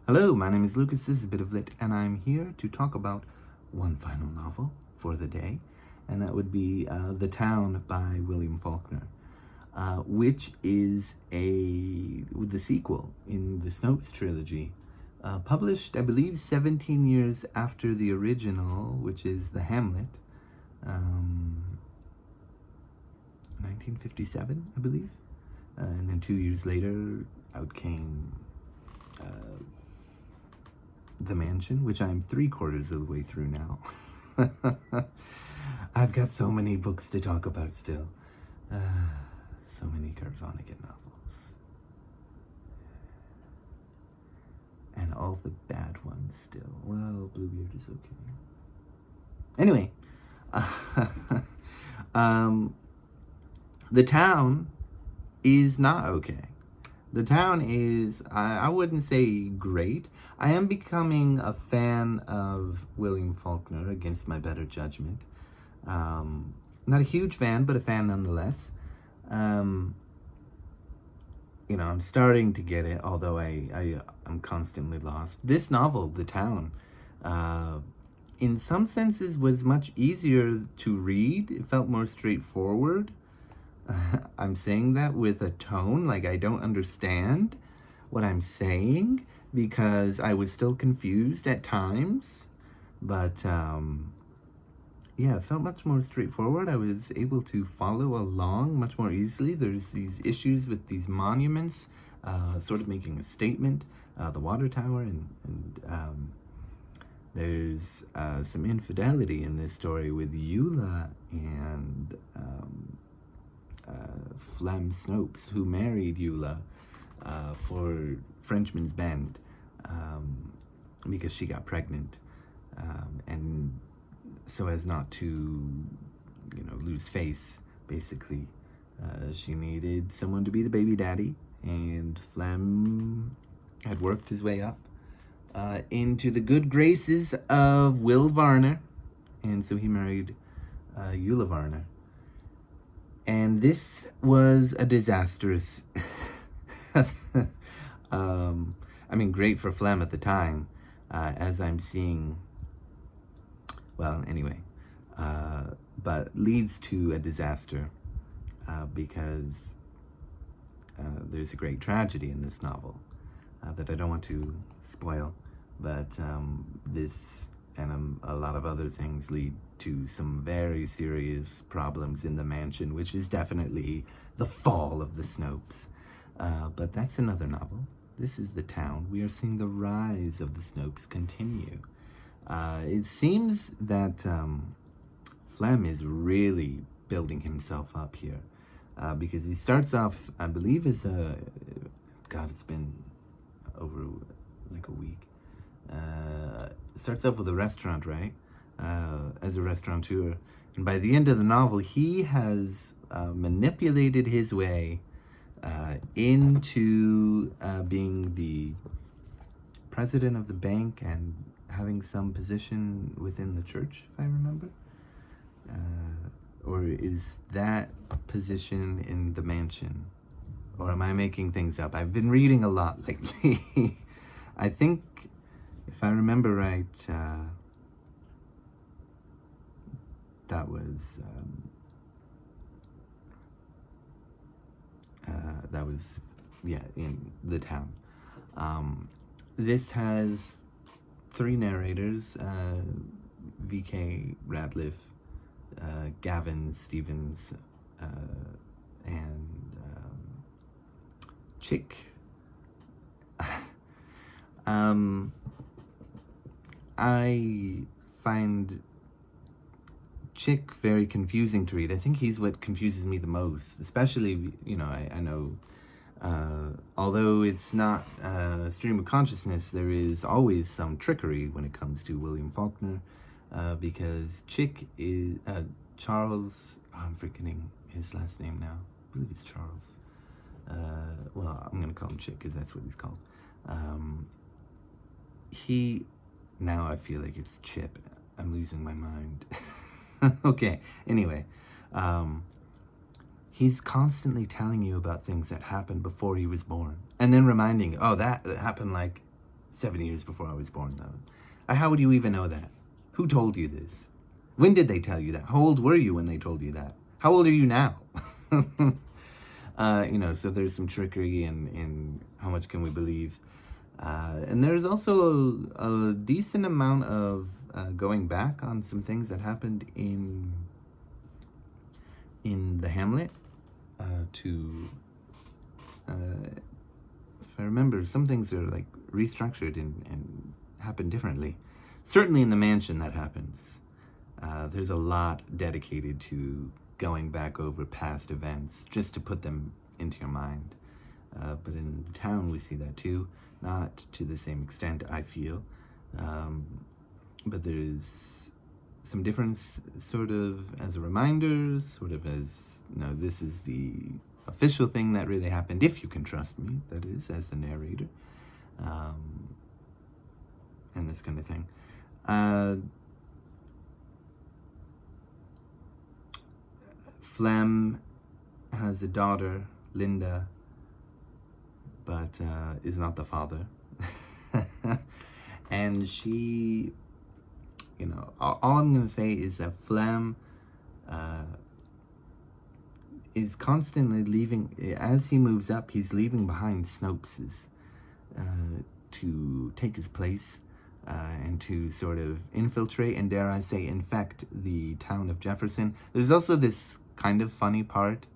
Hello, my name is Lucas, this is a Bit of Lit, and I'm here to talk about one final novel for the day, and that would be The Town by William Faulkner, which is the sequel in the Snopes trilogy, published, I believe, 17 years after the original, which is The Hamlet, 1957, I believe, and then 2 years later out came The Mansion, which I'm 3/4 of the way through now. I've got so many books to talk about still. So many Kurt Vonnegut novels. And all the bad ones still. Well, Bluebeard is okay. Anyway, The Town is not okay. The Town is, I wouldn't say great. I am becoming a fan of William Faulkner against my better judgment. Not a huge fan, but a fan nonetheless. I'm starting to get it, although I'm constantly lost. This novel, The Town, in some senses was much easier to read. It felt more straightforward. I'm saying that with a tone like I don't understand what I'm saying because I was still confused at times. But it felt much more straightforward. I was able to follow along much more easily. There's these issues with these monuments, sort of making a statement, the water tower, and there's some infidelity in this story with Eula and Flem Snopes, who married Eula for Frenchman's Bend because she got pregnant, and so as not to, lose face, basically. She needed someone to be the baby daddy, and Flem had worked his way up into the good graces of Will Varner, and so he married Eula Varner. And this was a disastrous, great for Flem at the time, as I'm seeing, but leads to a disaster because there's a great tragedy in this novel that I don't want to spoil, but this and a lot of other things lead to some very serious problems in the mansion, which is definitely the fall of the Snopes. But that's another novel. This is The Town. We are seeing the rise of the Snopes continue. It seems that Flem is really building himself up here because he starts off, I believe, as it's been over like a week. Starts off with a restaurant, right? As a restaurateur. And by the end of the novel, he has manipulated his way into being the president of the bank and having some position within the church, if I remember. Or is that position in the mansion? Or am I making things up? I've been reading a lot lately. I think, if I remember right, that was in The Town. This has 3 narrators, V.K. Radcliffe, Gavin Stevens, and Chick. I find Chick very confusing to read. I think he's what confuses me the most, especially, I know, although it's not a stream of consciousness, there is always some trickery when it comes to William Faulkner, because Chick is, Charles, I'm forgetting his last name now. I believe it's Charles. I'm going to call him Chick because that's what he's called. Now I feel like it's Chip. I'm losing my mind. Okay, anyway. He's constantly telling you about things that happened before he was born. And then reminding you, that happened like 7 years before I was born, though. How would you even know that? Who told you this? When did they tell you that? How old were you when they told you that? How old are you now? So there's some trickery in how much can we believe. And there's also a decent amount of going back on some things that happened in the Hamlet. If I remember, some things are like restructured and happen differently. Certainly in the mansion that happens. There's a lot dedicated to going back over past events just to put them into your mind. But in the town we see that too. Not to the same extent, I feel. But there's some difference sort of as a reminder, sort of as, this is the official thing that really happened, if you can trust me, that is, as the narrator. And this kind of thing. Flem has a daughter, Linda, but is not the father. And she, all I'm going to say is that Flem is constantly leaving, as he moves up, he's leaving behind Snopes's to take his place and to sort of infiltrate and, dare I say, infect the town of Jefferson. There's also this kind of funny part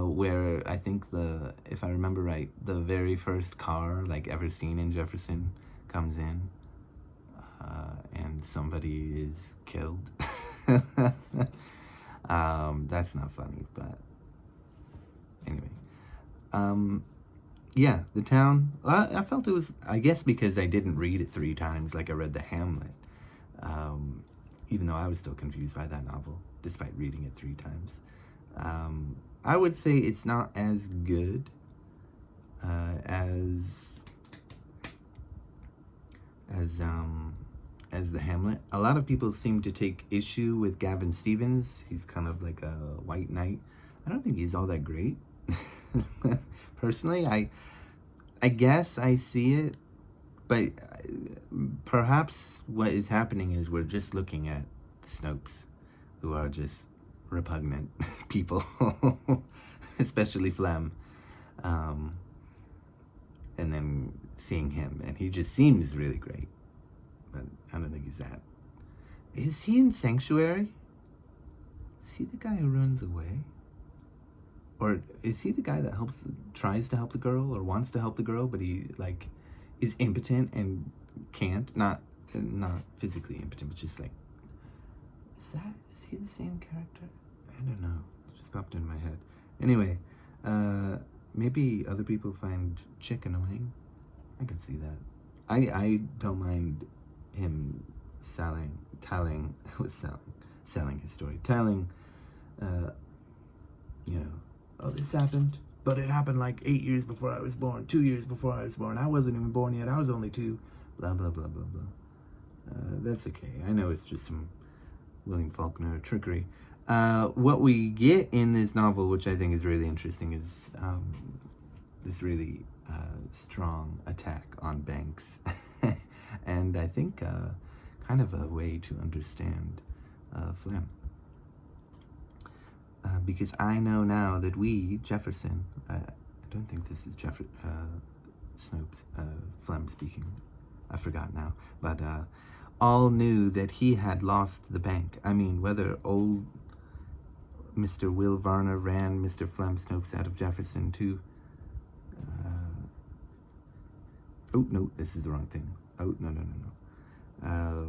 where I think if I remember right, the very first car ever seen in Jefferson comes in and somebody is killed. That's not funny, but anyway. Yeah, the town, I felt it was, I guess because I didn't read it 3 times like I read the Hamlet, even though I was still confused by that novel, despite reading it 3 times. I would say it's not as good as the Hamlet. A lot of people seem to take issue with Gavin Stevens. He's kind of like a white knight. I don't think he's all that great. Personally, I guess I see it, but perhaps what is happening is we're just looking at the Snopes, who are just repugnant people, especially Flem, and then seeing him, and he just seems really great, but I don't think he's that. Is he in Sanctuary? Is he the guy who runs away? Or is he the guy that tries to help the girl, or wants to help the girl, but he is impotent and can't? Not physically impotent, but just is he the same character? I don't know. It just popped in my head. Anyway, maybe other people find Chick annoying. I can see that. I don't mind him selling his story, telling, oh, this happened, but it happened 8 years before I was born, 2 years before I was born. I wasn't even born yet. I was only 2. Blah, blah, blah, blah, blah. That's okay. I know it's just some William Faulkner trickery. What we get in this novel, which I think is really interesting, is this really strong attack on banks. And I think kind of a way to understand Flem. Because I know now that Jefferson, I don't think this is Snopes, Flem speaking, I forgot now, but all knew that he had lost the bank. I mean, whether old Mr. Will Varner ran Mr. Flem Snopes out of Jefferson too. Oh, no, this is the wrong thing. Oh, no.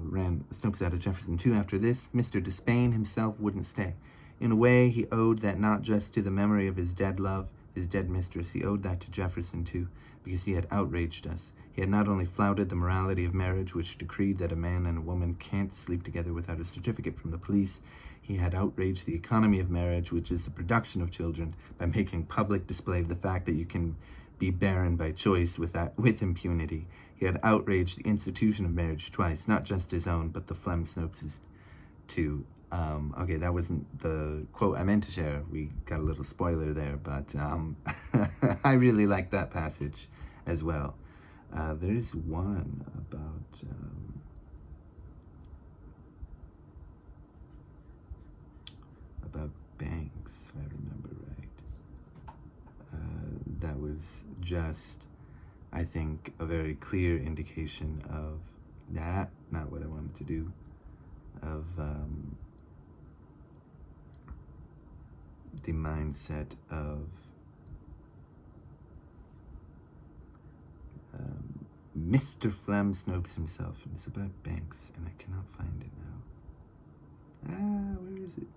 Ran Snopes out of Jefferson too. After this, Mr. Despain himself wouldn't stay. In a way, he owed that not just to the memory of his dead love, his dead mistress, he owed that to Jefferson too, because he had outraged us. He had not only flouted the morality of marriage, which decreed that a man and a woman can't sleep together without a certificate from the police, he had outraged the economy of marriage, which is the production of children, by making public display of the fact that you can be barren by choice with impunity. He had outraged the institution of marriage twice, not just his own, but the Flem Snopes' too. Okay, that wasn't the quote I meant to share. We got a little spoiler there, but I really like that passage as well. There's one about banks, if I remember right. That was just, I think, a very clear indication of that, not what I wanted to do, of the mindset of Mr. Flem Snopes himself. And it's about banks, and I cannot find it now. Where is it?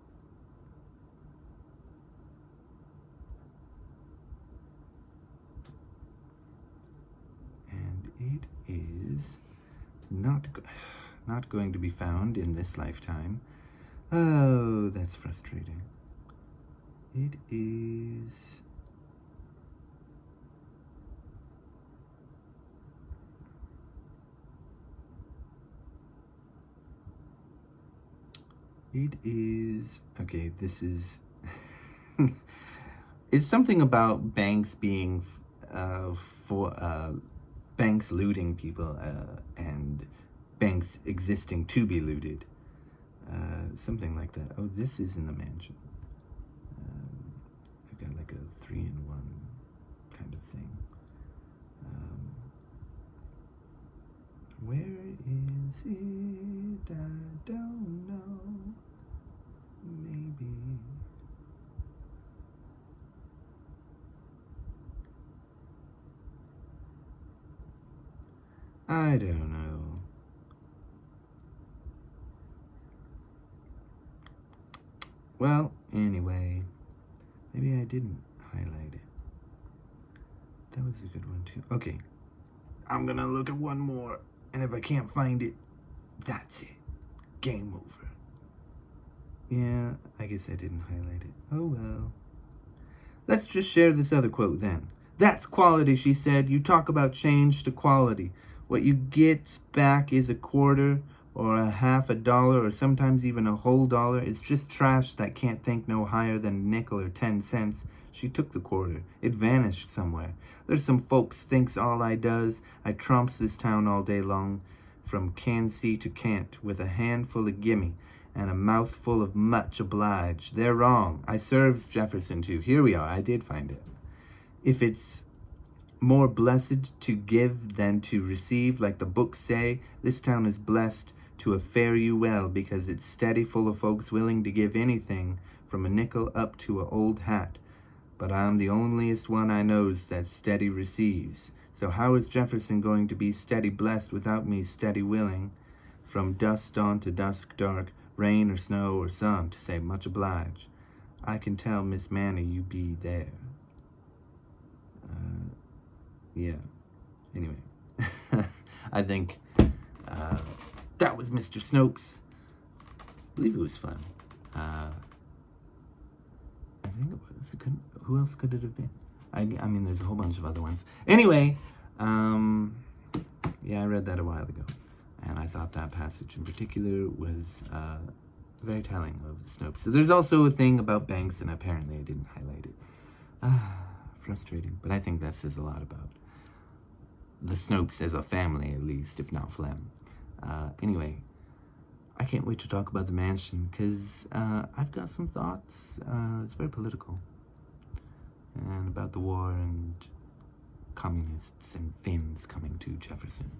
And it is not going to be found in this lifetime. Oh, that's frustrating. It is... okay, this is... it's something about banks being banks looting people and banks existing to be looted. Something like that. Oh, this is in the mansion. I've got like a 3-in-1 kind of thing. Where is it? I don't know. Maybe. I don't know. Well, anyway, maybe I didn't highlight it. That was a good one too. Okay, I'm gonna look at one more, and if I can't find it, that's it. Game over. Yeah, I guess I didn't highlight it. Oh well. Let's just share this other quote then. That's quality, she said. You talk about change to quality. What you get back is a quarter or a half a dollar or sometimes even a whole dollar. It's just trash that can't think no higher than a nickel or 10 cents. She took the quarter. It vanished somewhere. There's some folks thinks all I does. I tromps this town all day long, from Can-see to Can't, with a handful of gimme and a mouthful of much obliged. They're wrong. I serves Jefferson too. Here we are. I did find it. If it's more blessed to give than to receive, like the books say, this town is blessed to a fare you well, because it's steady full of folks willing to give anything from a nickel up to a old hat. But I'm the onlyest one I knows that steady receives. So how is Jefferson going to be steady blessed without me steady willing, from dusk dawn to dusk dark, rain or snow or sun, to say much obliged? I can tell Miss Manny you be there. Yeah. Anyway, I think that was Mr. Snopes. I believe it was fun. I think it was. Who else could it have been? I mean, there's a whole bunch of other ones. Anyway, yeah, I read that a while ago, and I thought that passage in particular was very telling of Snopes. So there's also a thing about banks, and apparently I didn't highlight it. Frustrating, but I think that says a lot about the Snopes as a family, at least, if not Flem. Anyway, I can't wait to talk about the mansion, because I've got some thoughts. It's very political, and about the war and communists and Finns coming to Jefferson.